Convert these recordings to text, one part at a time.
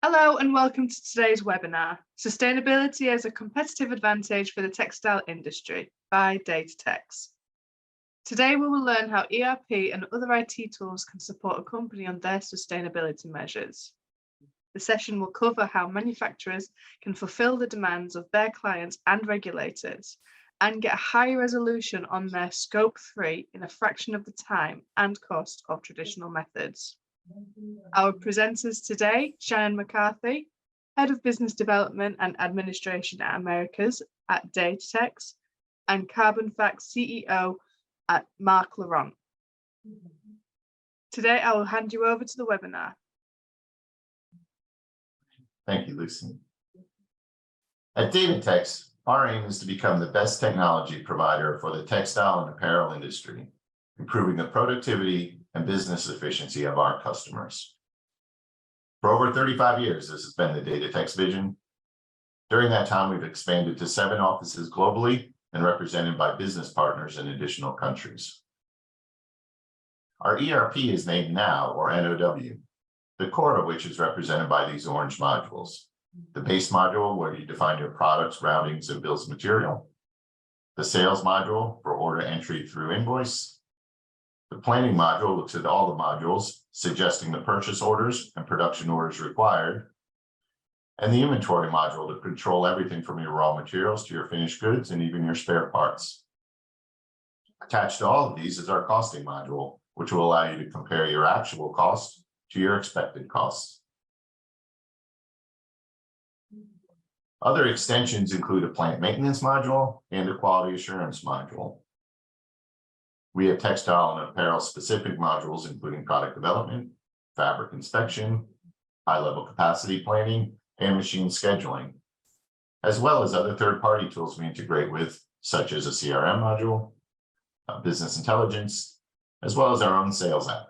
Hello and welcome to today's webinar, Sustainability as a Competitive Advantage for the Textile Industry by Datatex. Today we will learn how ERP and other IT tools can support a company on their sustainability measures. The session will cover how manufacturers can fulfill the demands of their clients and regulators and get a higher resolution on their Scope 3 in a fraction of the time and cost of traditional methods. Our presenters today, Shannon McCarthy, Head of Business Development and Administration at Americas at Datatex, and Carbonfact CEO at Marc, Laurent. Today, I will hand you over to the webinar. Thank you, Lucy. At Datatex, our aim is to become the best technology provider for the textile and apparel industry, improving the productivity and business efficiency of our customers. For over 35 years, this has been the Datatex vision. During that time, we've expanded to 7 offices globally and represented by business partners in additional countries. Our ERP is named NOW, or NOW, the core of which is represented by these orange modules. The base module, where you define your products, routings, and bills of material. The sales module for order entry through invoice. The planning module looks at all the modules, suggesting the purchase orders and production orders required. And the inventory module to control everything from your raw materials to your finished goods and even your spare parts. Attached to all of these is our costing module, which will allow you to compare your actual costs to your expected costs. Other extensions include a plant maintenance module and a quality assurance module. We have textile and apparel specific modules, including product development, fabric inspection, high-level capacity planning, and machine scheduling, as well as other third-party tools we integrate with, such as a CRM module, business intelligence, as well as our own sales app.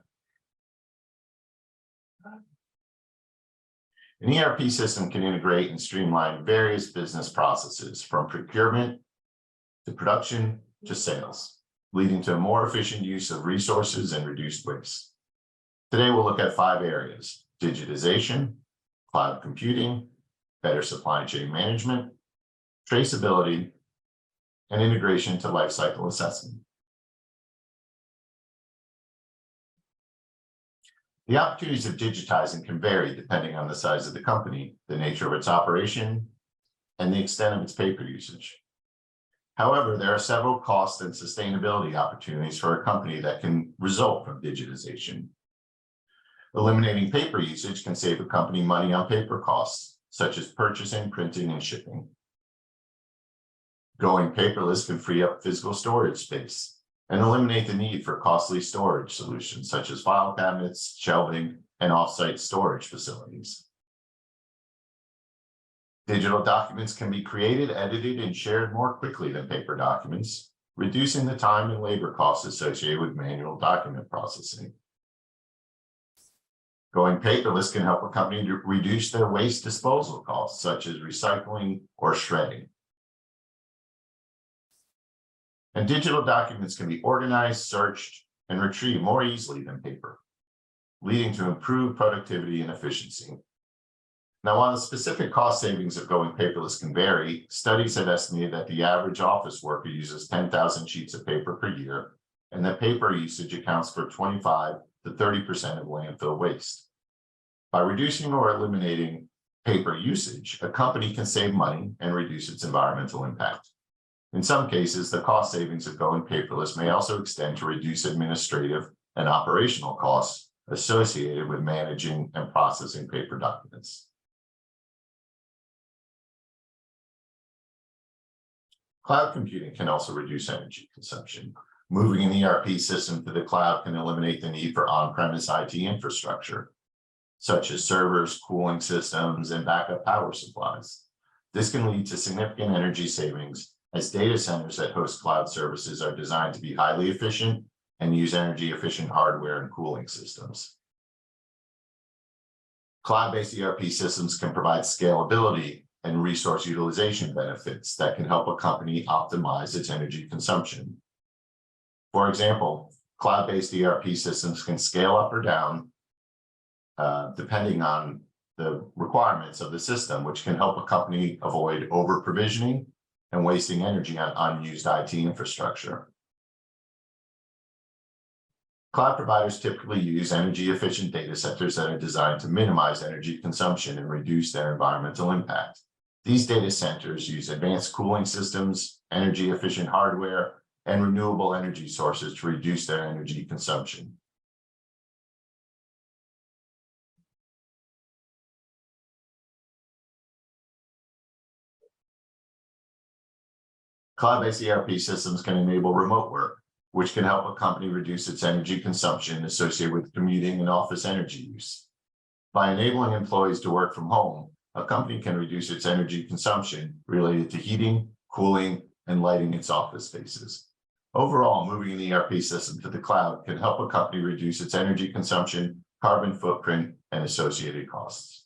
An ERP system can integrate and streamline various business processes, from procurement to production to sales, leading to a more efficient use of resources and reduced waste. Today, we'll look at 5 areas: digitization, cloud computing, better supply chain management, traceability, and integration to lifecycle assessment. The opportunities of digitizing can vary depending on the size of the company, the nature of its operation, and the extent of its paper usage. However, there are several cost and sustainability opportunities for a company that can result from digitization. Eliminating paper usage can save a company money on paper costs, such as purchasing, printing, and shipping. Going paperless can free up physical storage space and eliminate the need for costly storage solutions, such as file cabinets, shelving, and off-site storage facilities. Digital documents can be created, edited, and shared more quickly than paper documents, reducing the time and labor costs associated with manual document processing. Going paperless can help a company to reduce their waste disposal costs, such as recycling or shredding. And digital documents can be organized, searched, and retrieved more easily than paper, leading to improved productivity and efficiency. Now, while the specific cost savings of going paperless can vary, studies have estimated that the average office worker uses 10,000 sheets of paper per year, and that paper usage accounts for 25 to 30% of landfill waste. By reducing or eliminating paper usage, a company can save money and reduce its environmental impact. In some cases, the cost savings of going paperless may also extend to reduce administrative and operational costs associated with managing and processing paper documents. Cloud computing can also reduce energy consumption. Moving an ERP system to the cloud can eliminate the need for on-premise IT infrastructure, such as servers, cooling systems, and backup power supplies. This can lead to significant energy savings, as data centers that host cloud services are designed to be highly efficient and use energy-efficient hardware and cooling systems. Cloud-based ERP systems can provide scalability and resource utilization benefits that can help a company optimize its energy consumption. For example, cloud-based ERP systems can scale up or down depending on the requirements requirements of the system, which can help a company avoid over-provisioning and wasting energy on unused IT infrastructure. Cloud providers typically use energy-efficient data centers that are designed to minimize energy consumption and reduce their environmental impact. These data centers use advanced cooling systems, energy-efficient hardware, and renewable energy sources to reduce their energy consumption. Cloud-based ERP systems can enable remote work, which can help a company reduce its energy consumption associated with commuting and office energy use. By enabling employees to work from home, a company can reduce its energy consumption related to heating, cooling, and lighting its office spaces. Overall, moving an ERP system to the cloud can help a company reduce its energy consumption, carbon footprint, and associated costs.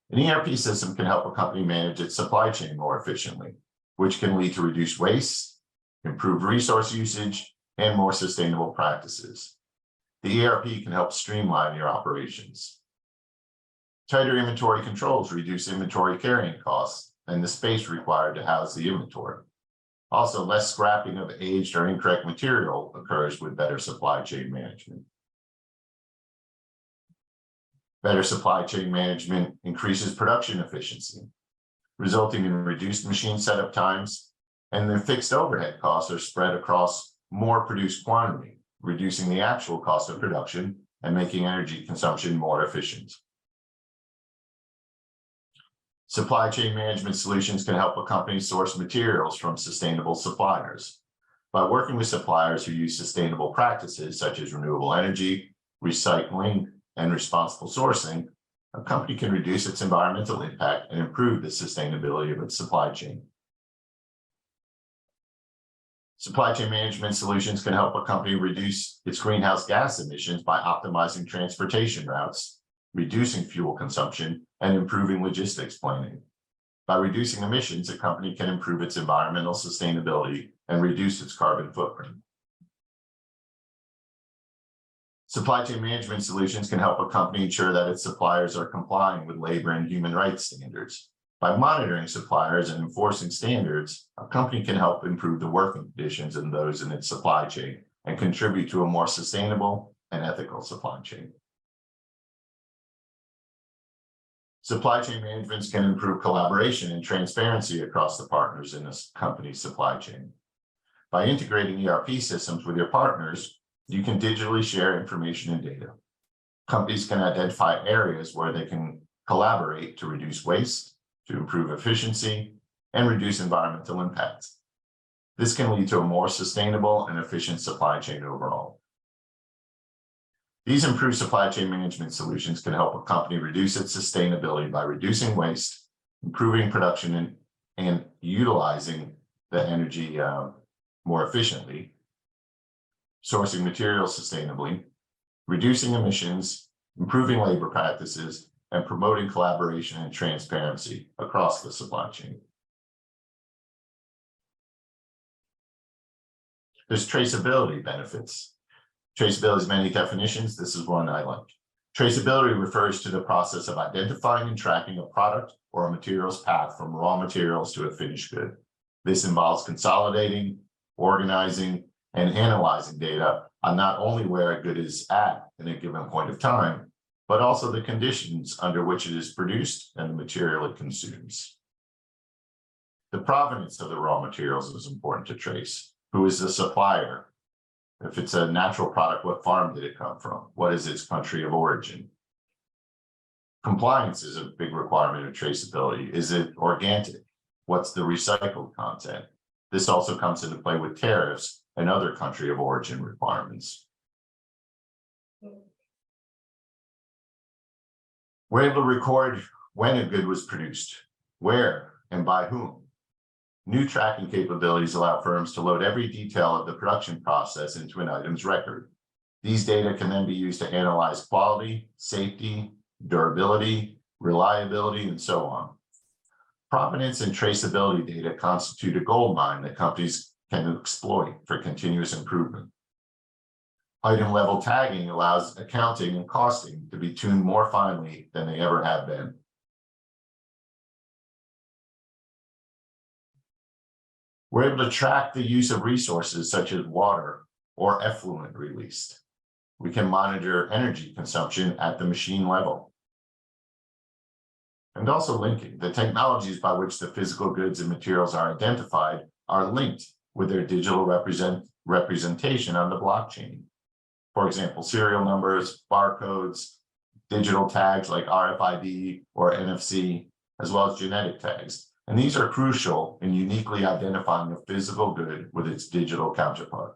An ERP system can help a company manage its supply chain more efficiently, which can lead to reduced waste, improved resource usage, and more sustainable practices. The ERP can help streamline your operations. Tighter inventory controls reduce inventory carrying costs and the space required to house the inventory. Also, less scrapping of aged or incorrect material occurs with better supply chain management. Better supply chain management increases production efficiency, resulting in reduced machine setup times, and the fixed overhead costs are spread across more produced quantity, reducing the actual cost of production and making energy consumption more efficient. Supply chain management solutions can help a company source materials from sustainable suppliers. By working with suppliers who use sustainable practices such as renewable energy, recycling, and responsible sourcing, a company can reduce its environmental impact and improve the sustainability of its supply chain. Supply chain management solutions can help a company reduce its greenhouse gas emissions by optimizing transportation routes, reducing fuel consumption, and improving logistics planning. By reducing emissions, a company can improve its environmental sustainability and reduce its carbon footprint. Supply chain management solutions can help a company ensure that its suppliers are complying with labor and human rights standards. By monitoring suppliers and enforcing standards, a company can help improve the working conditions of those in its supply chain and contribute to a more sustainable and ethical supply chain. Supply chain management can improve collaboration and transparency across the partners in a company's supply chain. By integrating ERP systems with your partners, you can digitally share information and data. Companies can identify areas where they can collaborate to reduce waste, to improve efficiency, and reduce environmental impact. This can lead to a more sustainable and efficient supply chain overall. These improved supply chain management solutions can help a company reduce its sustainability by reducing waste, improving production, and utilizing the energy more efficiently, sourcing materials sustainably, reducing emissions, improving labor practices, and promoting collaboration and transparency across the supply chain. There's traceability benefits. Traceability has many definitions. This is one I like. Traceability refers to the process of identifying and tracking a product or a material's path from raw materials to a finished good. This involves consolidating, organizing, and analyzing data on not only where a good is at in a given point of time, but also the conditions under which it is produced and the material it consumes. The provenance of the raw materials is important to trace. Who is the supplier? If it's a natural product, what farm did it come from? What is its country of origin? Compliance is a big requirement of traceability. Is it organic? What's the recycled content? This also comes into play with tariffs and other country of origin requirements. We're able to record when a good was produced, where, and by whom. New tracking capabilities allow firms to load every detail of the production process into an item's record. These data can then be used to analyze quality, safety, durability, reliability, and so on. Provenance and traceability data constitute a gold mine that companies can exploit for continuous improvement. Item level tagging allows accounting and costing to be tuned more finely than they ever have been. We're able to track the use of resources such as water or effluent released. We can monitor energy consumption at the machine level. And also linking. The technologies by which the physical goods and materials are identified are linked with their digital representation on the blockchain. For example, serial numbers, barcodes, digital tags like RFID or NFC, as well as genetic tags. And these are crucial in uniquely identifying a physical good with its digital counterpart.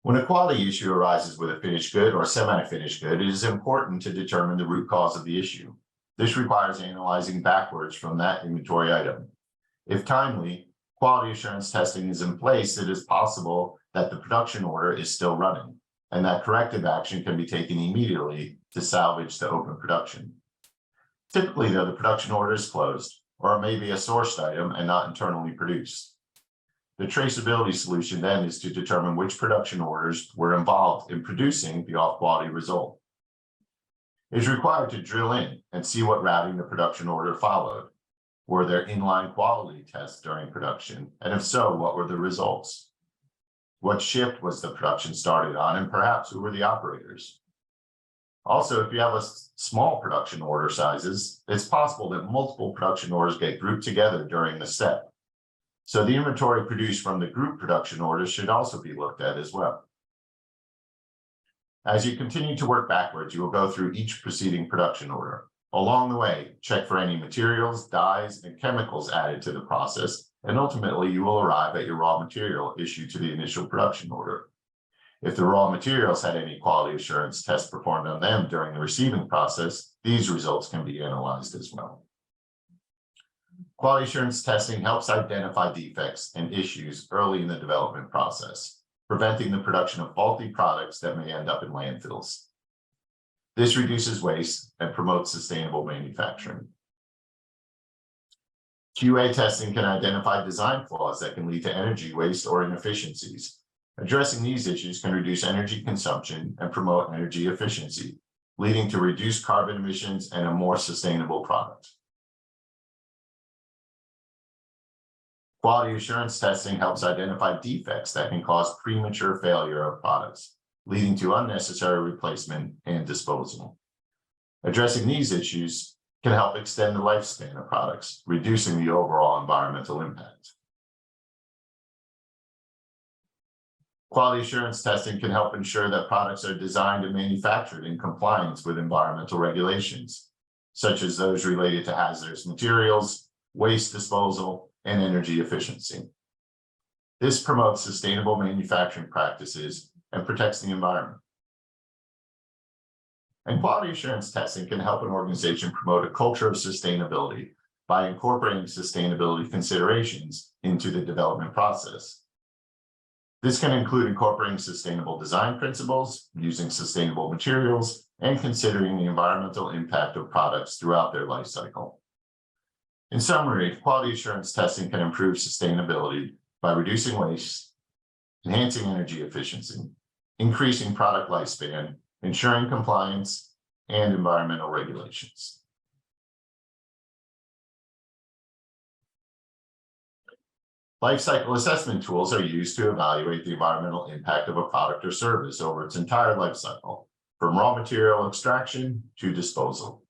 When a quality issue arises with a finished good or semi-finished good, it is important to determine the root cause of the issue. This requires analyzing backwards from that inventory item. If timely, quality assurance testing is in place, it is possible that the production order is still running, and that corrective action can be taken immediately to salvage the open production. Typically, though, the production order is closed, or it may be a sourced item and not internally produced. The traceability solution then is to determine which production orders were involved in producing the off-quality result. It is required to drill in and see what routing the production order followed. Were there inline quality tests during production? And if so, what were the results? What shift was the production started on, and perhaps who were the operators? Also, if you have a small production order sizes, it's possible that multiple production orders get grouped together during the step. So the inventory produced from the group production orders should also be looked at as well. As you continue to work backwards, you will go through each preceding production order. Along the way, check for any materials, dyes, and chemicals added to the process, and ultimately you will arrive at your raw material issued to the initial production order. If the raw materials had any quality assurance tests performed on them during the receiving process, these results can be analyzed as well. Quality assurance testing helps identify defects and issues early in the development process, preventing the production of faulty products that may end up in landfills. This reduces waste and promotes sustainable manufacturing. QA testing can identify design flaws that can lead to energy waste or inefficiencies. Addressing these issues can reduce energy consumption and promote energy efficiency, leading to reduced carbon emissions and a more sustainable product. Quality assurance testing helps identify defects that can cause premature failure of products, leading to unnecessary replacement and disposal. Addressing these issues can help extend the lifespan of products, reducing the overall environmental impact. Quality assurance testing can help ensure that products are designed and manufactured in compliance with environmental regulations, such as those related to hazardous materials, waste disposal, and energy efficiency. This promotes sustainable manufacturing practices and protects the environment. And quality assurance testing can help an organization promote a culture of sustainability by incorporating sustainability considerations into the development process. This can include incorporating sustainable design principles, using sustainable materials, and considering the environmental impact of products throughout their life cycle. In summary, quality assurance testing can improve sustainability by reducing waste, enhancing energy efficiency, increasing product lifespan, ensuring compliance, and environmental regulations. Life cycle assessment tools are used to evaluate the environmental impact of a product or service over its entire life cycle, from raw material extraction to disposal.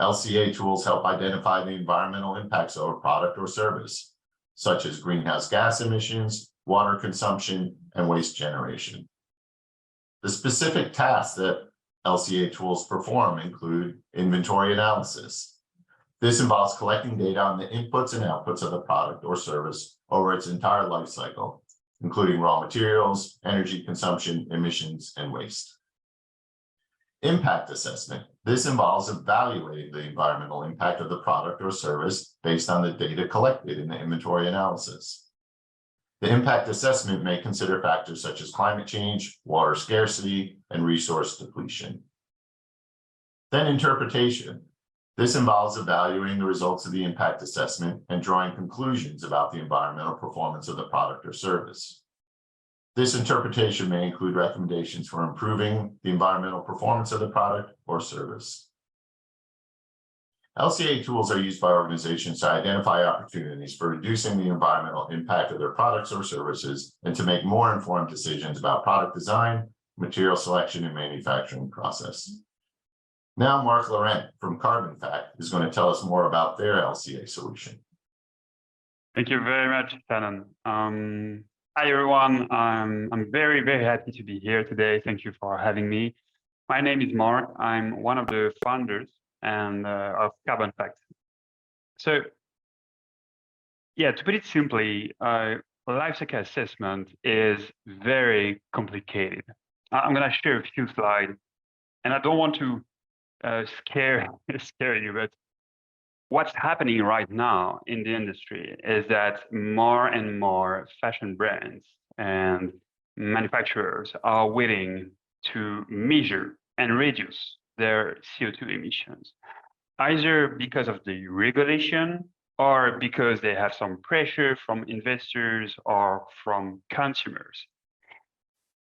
LCA tools help identify the environmental impacts of a product or service, such as greenhouse gas emissions, water consumption, and waste generation. The specific tasks that LCA tools perform include inventory analysis. This involves collecting data on the inputs and outputs of the product or service over its entire life cycle, including raw materials, energy consumption, emissions, and waste. Impact assessment. This involves evaluating the environmental impact of the product or service based on the data collected in the inventory analysis. The impact assessment may consider factors such as climate change, water scarcity, and resource depletion. Then interpretation. This involves evaluating the results of the impact assessment and drawing conclusions about the environmental performance of the product or service. This interpretation may include recommendations for improving the environmental performance of the product or service. LCA tools are used by organizations to identify opportunities for reducing the environmental impact of their products or services and to make more informed decisions about product design, material selection, and manufacturing process. Now, Marc Laurent from Carbonfact is going to tell us more about their LCA solution. Thank you very much, Shannon. Hi, everyone. I'm very, very happy to be here today. Thank you for having me. My name is Marc. I'm one of the founders and of Carbonfact. So, yeah, to put it simply, life cycle assessment is very complicated. I'm going to share a few slides, and I don't want to scare you, but what's happening right now in the industry is that more and more fashion brands and manufacturers are willing to measure and reduce their CO2 emissions, either because of the regulation or because they have some pressure from investors or from consumers.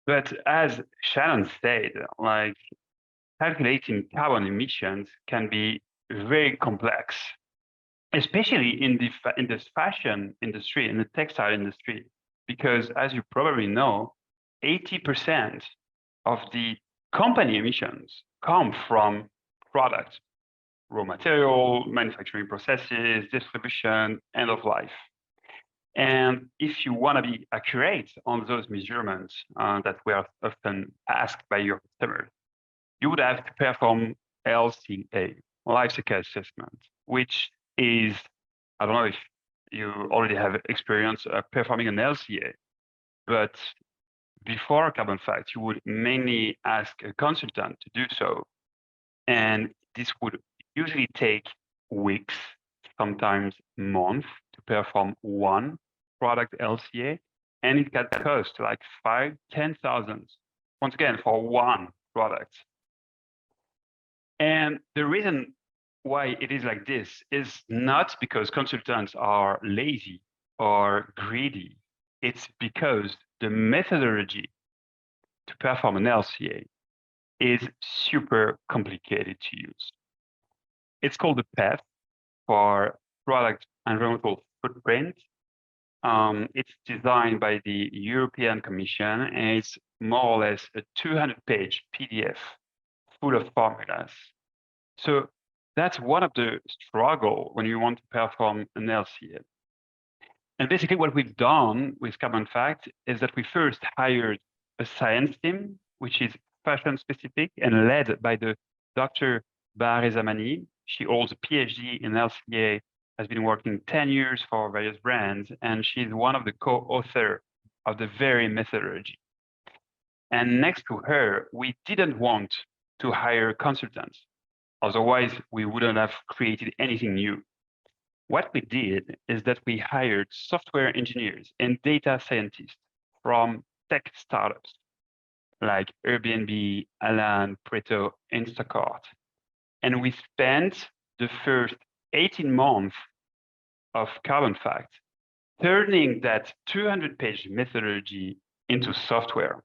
But as Shannon said, like, calculating carbon emissions can be very complex, especially in the fashion industry, in the textile industry, because as you probably know, 80% of the company emissions come from products, raw material, manufacturing processes, distribution, end of life. And if you want to be accurate on those measurements that we are often asked by your customers, you would have to perform LCA, life cycle assessment, which is, I don't know if you already have experience performing an LCA, but before Carbonfact, you would mainly ask a consultant to do so. And this would usually take weeks, sometimes months, to perform one product LCA. And it can cost like 5,000-10,000, once again, for one product. And the reason why it is like this is not because consultants are lazy or greedy. It's because the methodology to perform an LCA is super complicated to use. It's called the PEF for Product Environmental Footprint. It's designed by the European Commission, and it's more or less a 200-page PDF full of formulas. So that's one of the struggles when you want to perform an LCA. And basically what we've done with Carbonfact is that we first hired a science team, which is fashion specific and led by the Dr. Bahare Zamani. She holds a PhD in LCA, has been working 10 years for various brands, and she's one of the co-authors of the very methodology. And next to her, we didn't want to hire consultants. Otherwise, we wouldn't have created anything new. What we did is that we hired software engineers and data scientists from tech startups like Airbnb, Alan, Preto, Instacart. And we spent the first 18 months of Carbonfact turning that 200-page methodology into software.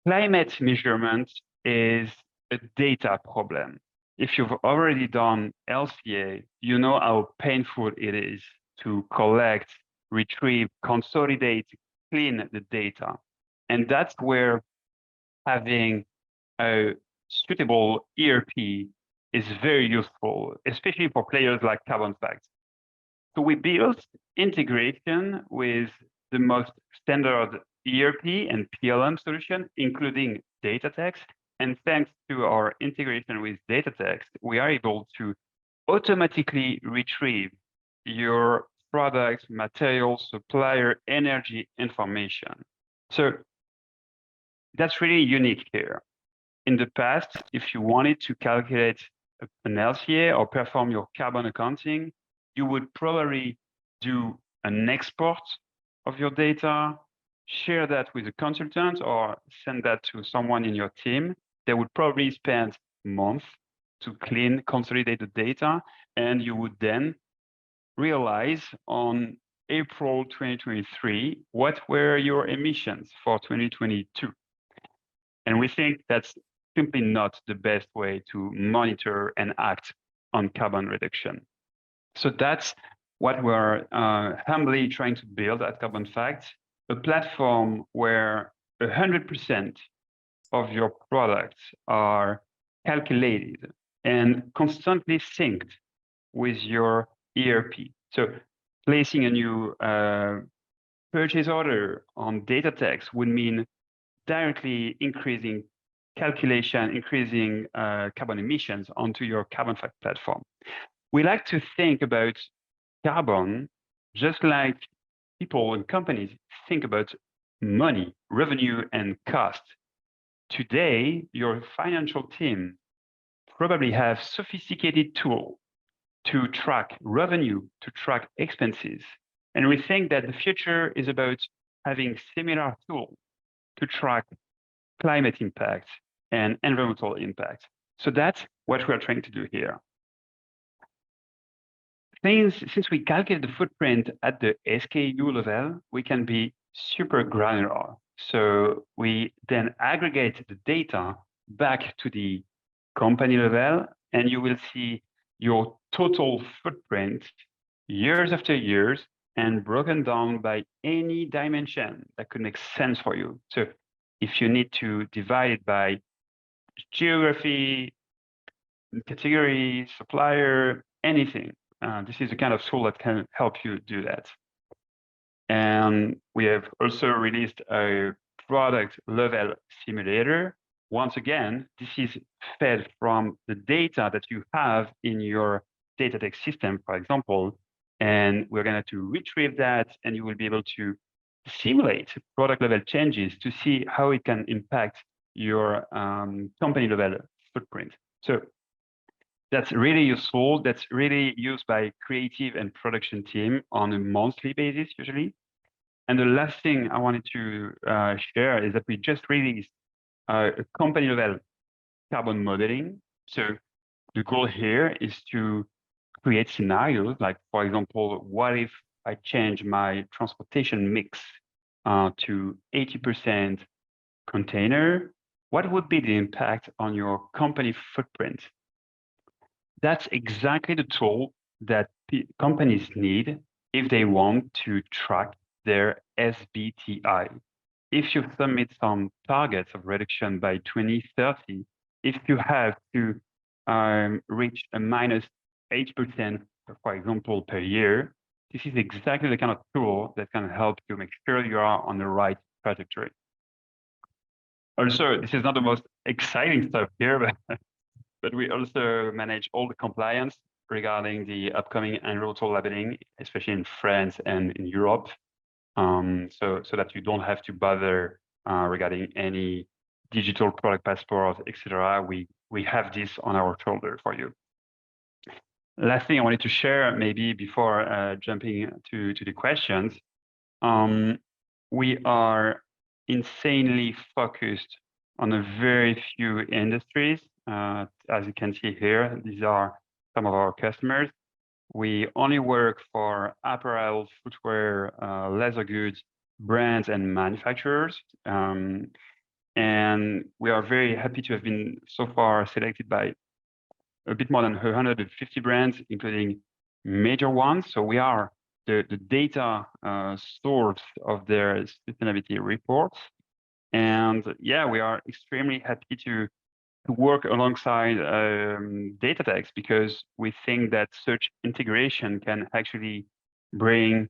Climate measurement is a data problem. If you've already done LCA, you know how painful it is to collect, retrieve, consolidate, clean the data. And that's where having a suitable ERP is very useful, especially for players like Carbonfact. So we built integration with the most standard ERP and PLM solution, including Datatex. And thanks to our integration with Datatex, we are able to automatically retrieve your product, material, supplier, energy information. So that's really unique here. In the past, if you wanted to calculate an LCA or perform your carbon accounting, you would probably do an export of your data, share that with a consultant, or send that to someone in your team. They would probably spend months to clean, consolidate the data, and you would then realize on April 2023 what were your emissions for 2022. And we think that's simply not the best way to monitor and act on carbon reduction. So that's what we're humbly trying to build at Carbonfact, a platform where 100% of your products are calculated and constantly synced with your ERP. So placing a new purchase order on Datatex would mean directly increasing calculation, increasing carbon emissions onto your Carbonfact platform. We like to think about carbon just like people and companies think about money, revenue, and cost. Today, your financial team probably have sophisticated tools to track revenue, to track expenses. And we think that the future is about having similar tools to track climate impact and environmental impact. So that's what we're trying to do here. Since we calculate the footprint at the SKU level, we can be super granular. So we then aggregate the data back to the company level, and you will see your total footprint years after years and broken down by any dimension that could make sense for you. So if you need to divide it by geography, category, supplier, anything, this is the kind of tool that can help you do that. And we have also released a product level simulator. Once again, this is fed from the data that you have in your Datatex system, for example, and we're going to retrieve that, and you will be able to simulate product level changes to see how it can impact your company level footprint. So that's really useful. That's really used by creative and production team on a monthly basis usually. And the last thing I wanted to share is that we just released a company level carbon modeling. So the goal here is to create scenarios like, for example, what if I change my transportation mix to 80% container? What would be the impact on your company footprint? That's exactly the tool that companies need if they want to track their SBTI. If you submit some targets of reduction by 2030, if you have to reach a -8%, for example, per year, this is exactly the kind of tool that can help you make sure you are on the right trajectory. Also, this is not the most exciting stuff here, but we also manage all the compliance regarding the upcoming environmental labeling, especially in France and in Europe, so that you don't have to bother regarding any digital product passport, etc. We have this on our shoulder for you. Last thing I wanted to share, maybe before jumping to the questions, we are insanely focused on a very few industries. As you can see here, these are some of our customers. We only work for apparel, footwear, leather goods, brands, and manufacturers. And we are very happy to have been so far selected by a bit more than 150 brands, including major ones. So we are the data source of their sustainability reports. And yeah, we are extremely happy to work alongside Datatex because we think that such integration can actually bring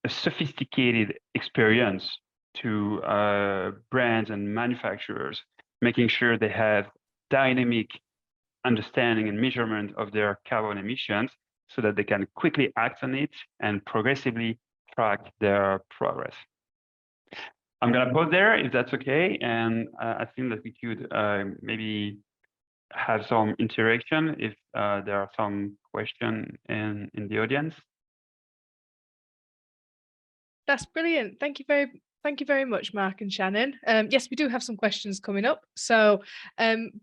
a sophisticated experience to brands and manufacturers, making sure they have dynamic understanding and measurement of their carbon emissions so that they can quickly act on it and progressively track their progress. I'm going to pause there if that's okay. And I think that we could maybe have some interaction if there are some questions in the audience. That's brilliant. Thank you very Thank you very much, Marc and Shannon. Yes, we do have some questions coming up. So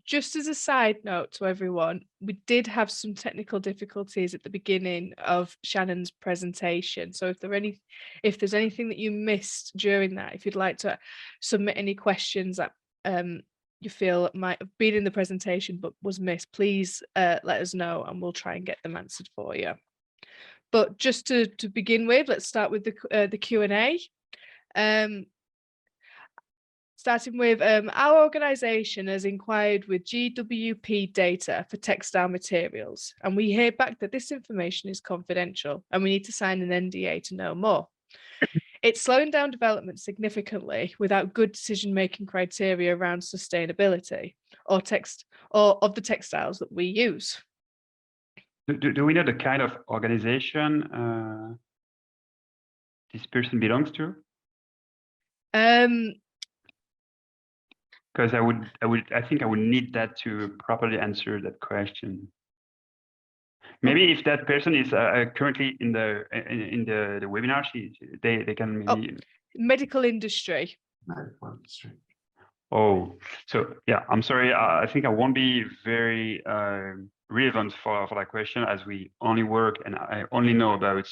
just as a side note to everyone, we did have some technical difficulties at the beginning of Shannon's presentation. So if there's anything that you missed during that, if you'd like to submit any questions that you feel might have been in the presentation but was missed, please let us know and we'll try and get them answered for you. But just to begin with, let's start with the Q&A. Starting with our organisation has inquired with GWP data for textile materials, and we hear back that this information is confidential and we need to sign an NDA to know more. It's slowing down development significantly without good decision-making criteria around sustainability or of the textiles that we use. Do we know the kind of organization this person belongs to? Because I think I would need that to properly answer that question. Maybe if that person is currently in the webinar, they can maybe. Medical industry. Medical industry. Oh, so yeah, I'm sorry. I think I won't be very relevant for that question, as we only work and I only know about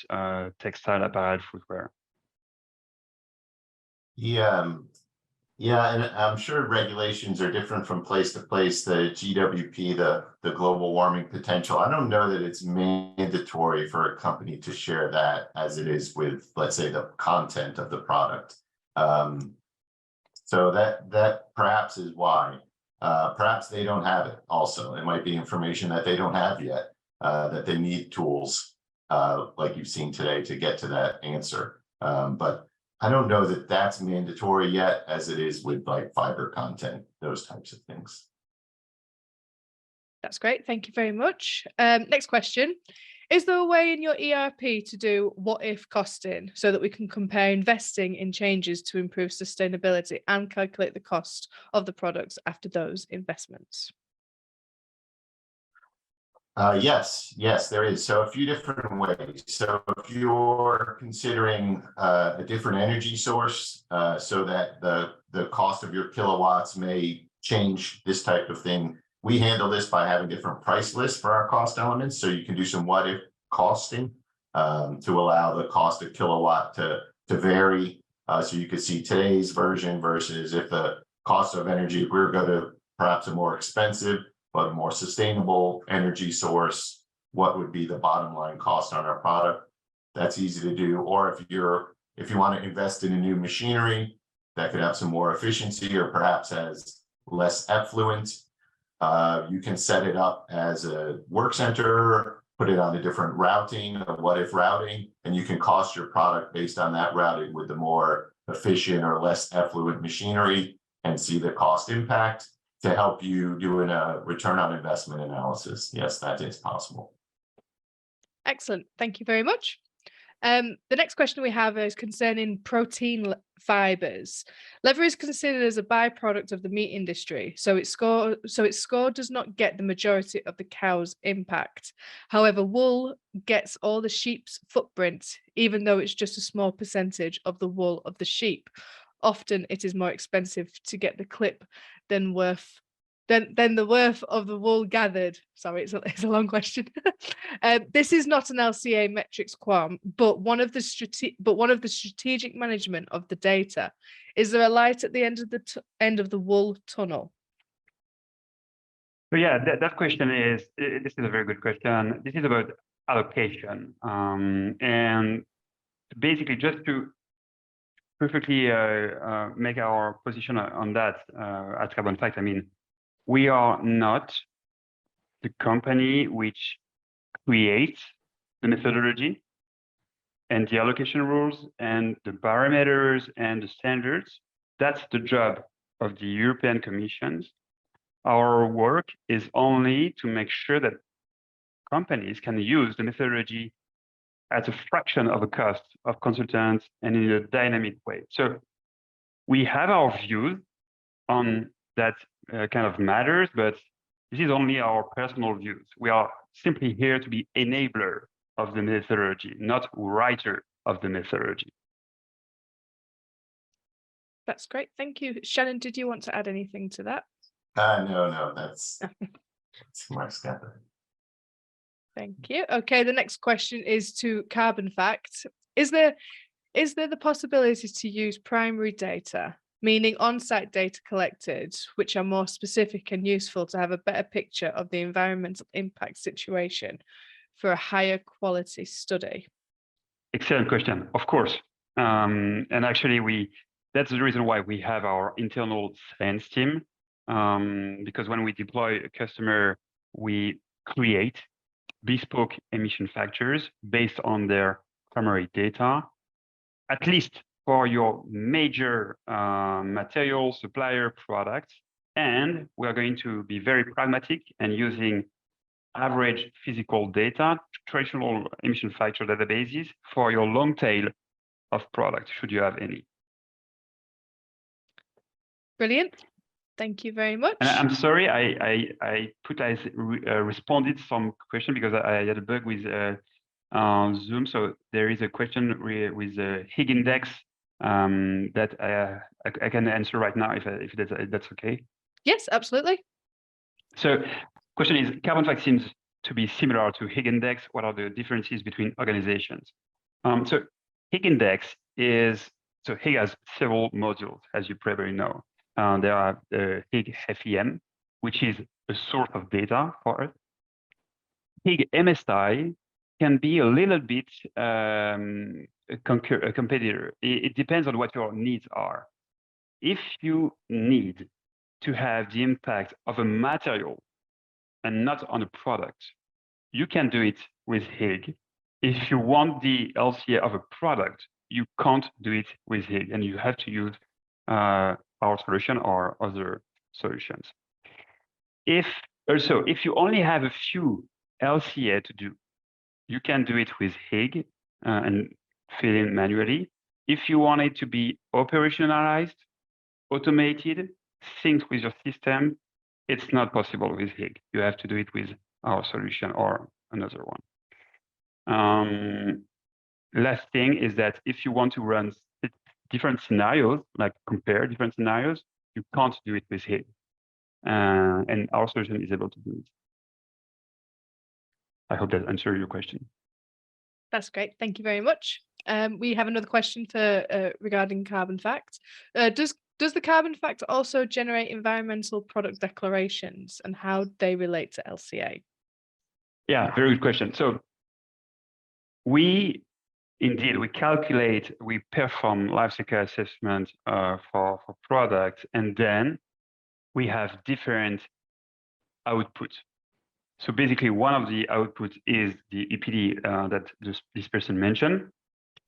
textile apparel footwear. Yeah, and I'm sure regulations are different from place to place. The GWP, the global warming potential, I don't know that it's mandatory for a company to share that as it is with, let's say, the content of the product. So that perhaps is why. Perhaps they don't have it also. It might be information that they don't have yet, that they need tools like you've seen today to get to that answer. But I don't know that that's mandatory yet, as it is with like fiber content, those types of things. That's great. Thank you very much. Next question. Is there a way in your ERP to do what if costing so that we can compare investing in changes to improve sustainability and calculate the cost of the products after those investments? Yes, there is. So a few different ways. So if you're considering a different energy source, so that the cost of your kilowatts may change, this type of thing, we handle this by having different price lists for our cost elements. So you can do some what if costing to allow the cost of kilowatt to vary. So you could see today's version versus if the cost of energy, if we were going to perhaps a more expensive but a more sustainable energy source, what would be the bottom line cost on our product? That's easy to do. Or if you want to invest in a new machinery that could have some more efficiency or perhaps has less effluent, you can set it up as a work center, put it on a different routing, a what if routing, and you can cost your product based on that routing with the more efficient or less effluent machinery and see the cost impact to help you doing a return on investment analysis. Yes, that is possible. Excellent. Thank you very much. The next question we have is concerning protein fibers. Leather is considered as a byproduct of the meat industry, so its score does not get the majority of the cow's impact. However, wool gets all the sheep's footprint, even though it's just a small percentage of the wool of the sheep. Often it is more expensive to get the clip than the worth of the wool gathered. Sorry, it's a long question. This is not an LCA metrics qualm, but one of the strategic management of the data. Is there a light at the end of the wool tunnel? So yeah, that question is this is a very good question. This is about allocation, and basically just to perfectly make our position on that at Carbonfact. I mean, we are not the company which creates the methodology and the allocation rules and the parameters and the standards. That's the job of the European Commission. Our work is only to make sure that companies can use the methodology at a fraction of the cost of consultants and in a dynamic way. So we have our views on that kind of matters, but this is only our personal views. We are simply here to be enabler of the methodology, not writer of the methodology. That's great. Thank you. Shannon, did you want to add anything to that? No, that's Marc's got that. Thank you. Okay, the next question is to Carbonfact. Is there the possibility to use primary data, meaning on-site data collected, which are more specific and useful to have a better picture of the environmental impact situation for a higher quality study? Excellent question, of course. And actually, that's the reason why we have our internal science team, because when we deploy a customer, we create bespoke emission factors based on their primary data, at least for your major material supplier products. And we're going to be very pragmatic and using average physical data, traditional emission factor databases for your long tail of products, should you have any. Brilliant. Thank you very much. And I'm sorry, I responded some question because I had a bug with Zoom. So there is a question with the Higg index that I can answer right now if that's okay. Yes, absolutely. So question is, Carbonfact seems to be similar to Higg index. What are the differences between organizations? So Higg index so Higg has several modules, as you probably know. There are the Higg FEM, which is a source of data for it. Higg MSI can be a little bit a competitor. It depends on what your needs are. If you need to have the impact of a material and not on a product, you can do it with Higg. If you want the LCA of a product, you can't do it with Higg, and you have to use our solution or other solutions. If you only have a few LCA to do, you can do it with Higg and fill in manually. If you want it to be operationalized, automated, synced with your system, it's not possible with Higg. You have to do it with our solution or another one. Last thing is that if you want to run different scenarios, like compare different scenarios, you can't do it with Higg. And our solution is able to do it. I hope that answers your question. That's great. Thank you very much. We have another question regarding Carbonfact. Does the Carbonfact also generate environmental product declarations, and how they relate to LCA? Yeah, very good question. So we perform life cycle assessment for products, and then we have different outputs. So basically, one of the outputs is the EPD that this person mentioned,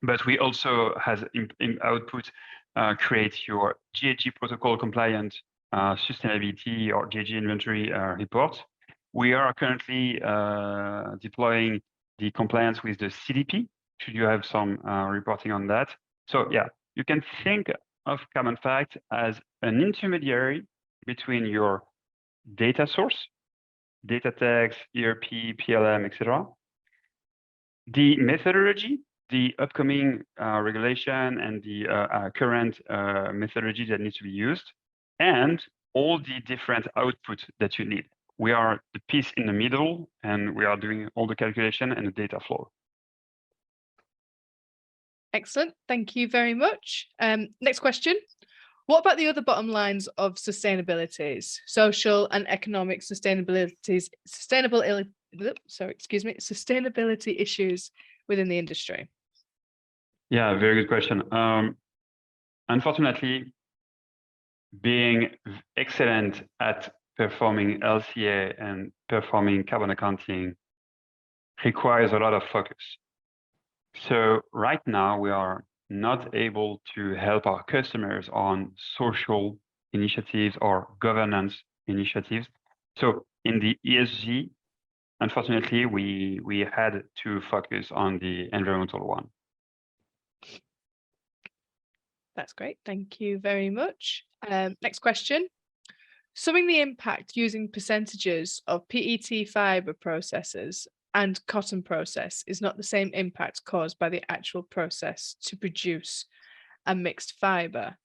but we also have in output create your GHG protocol compliant sustainability or GHG inventory reports. We are currently deploying the compliance with the CDP. Should you have some reporting on that? So yeah, you can think of Carbonfact as an intermediary between your data source, Datatex, ERP, PLM, etc. The methodology, the upcoming regulation and the current methodology that needs to be used, and all the different outputs that you need. We are the piece in the middle, and we are doing all the calculation and the data flow. Excellent. Thank you very much. Next question. What about the other bottom lines of sustainabilities, social and economic sustainability issues within the industry? Yeah, very good question. Unfortunately, being excellent at performing LCA and performing carbon accounting requires a lot of focus. So right now we are not able to help our customers on social initiatives or governance initiatives. So in the ESG, unfortunately, we had to focus on the environmental one. That's great. Thank you very much. Next question. Summing the impact using percentages of PET fiber processes and cotton process is not the same impact caused by the actual process to produce a mixed fiber.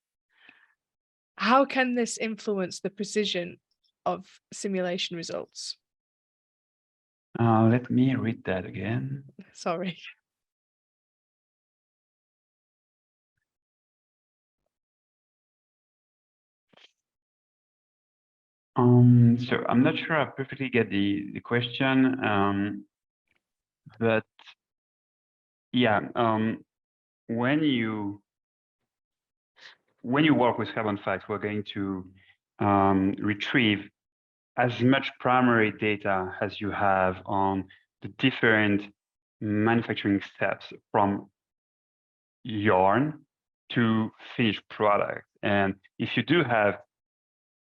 How can this influence the precision of simulation results? Let me read that again. Sorry. So I'm not sure I perfectly get the question, but yeah, when you work with Carbonfact, we're going to retrieve as much primary data as you have on the different manufacturing steps from yarn to finished product. And if you do have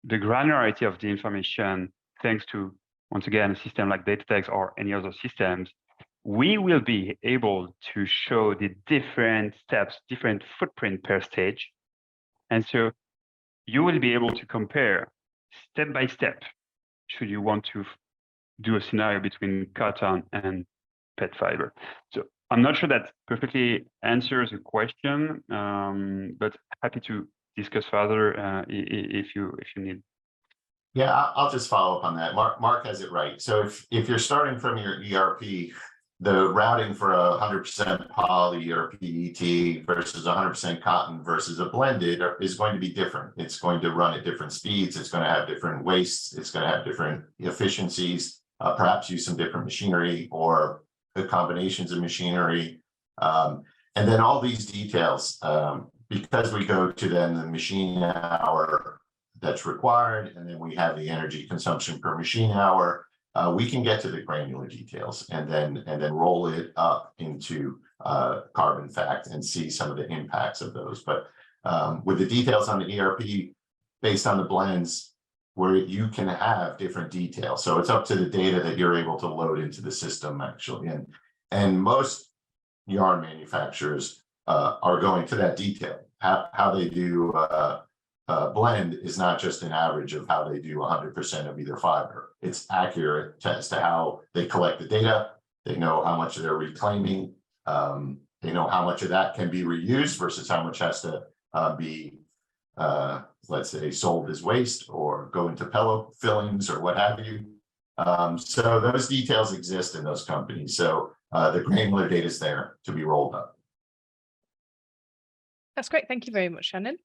the granularity of the information, thanks to, once again, a system like Datatex or any other systems, we will be able to show the different steps, different footprint per stage. And so you will be able to compare step by step, should you want to do a scenario between cotton and pet fiber. So I'm not sure that perfectly answers the question, but happy to discuss further if you need. Yeah, I'll just follow up on that. Mark has it right. So if you're starting from your ERP, the routing for 100% poly or PET versus 100% cotton versus a blended is going to be different. It's going to run at different speeds. It's going to have different wastes. It's going to have different efficiencies, perhaps use some different machinery or the combinations of machinery. And then all these details, because we go to then the machine hour that's required, and then we have the energy consumption per machine hour, we can get to the granular details and then roll it up into Carbonfact and see some of the impacts of those. But with the details on the ERP, based on the blends, where you can have different details. So it's up to the data that you're able to load into the system, actually. And most yarn manufacturers are going to that detail. How they do blend is not just an average of how they do 100% of either fiber. It's accurate as to how they collect the data. They know how much they're reclaiming. They know how much of that can be reused versus how much has to be, let's say, sold as waste or go into pillow fillings or what have you. So those details exist in those companies. So the granular data is there to be rolled up. That's great. Thank you very much, Shannon.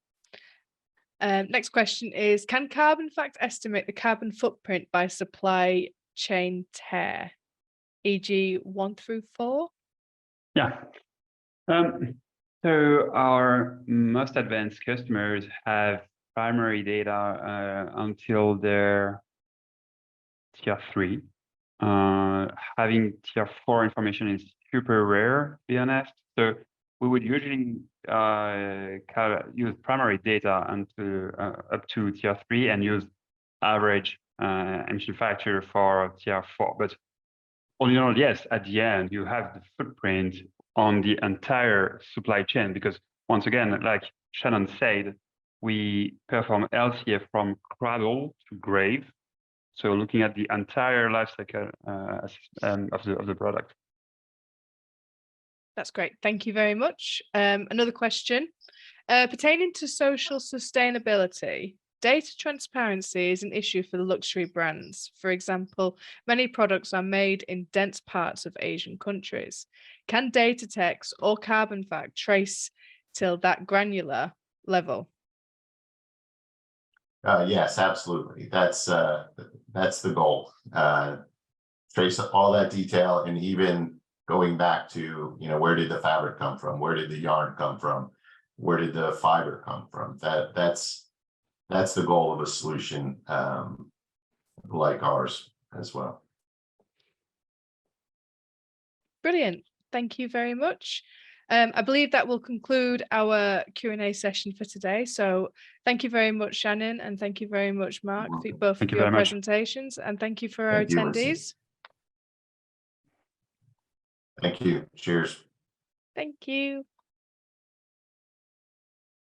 Next question is, can Carbonfact estimate the carbon footprint by supply chain tear, e.g. 1 through 4? Yeah. So our most advanced customers have primary data until their tier 3. Having tier 4 information is super rare, to be honest. So we would usually use primary data until up to tier 3 and use average emission factor for tier 4. But all in all, yes, at the end, you have the footprint on the entire supply chain, because once again, like Shannon said, we perform LCF from cradle to grave. So looking at the entire life cycle of the product. That's great. Thank you very much. Another question pertaining to social sustainability. Data transparency is an issue for the luxury brands. For example, many products are made in dense parts of Asian countries. Can Datatex or Carbonfact trace till that granular level? Yes, absolutely. That's the goal. Trace all that detail, and even going back to, where did the fabric come from? Where did the yarn come from? Where did the fiber come from? That's the goal of a solution like ours as well. Brilliant. Thank you very much. I believe that will conclude our Q&A session for today. So thank you very much, Shannon, and thank you very much, Marc, for both of your presentations, and thank you for our attendees. Thank you. Cheers. Thank you.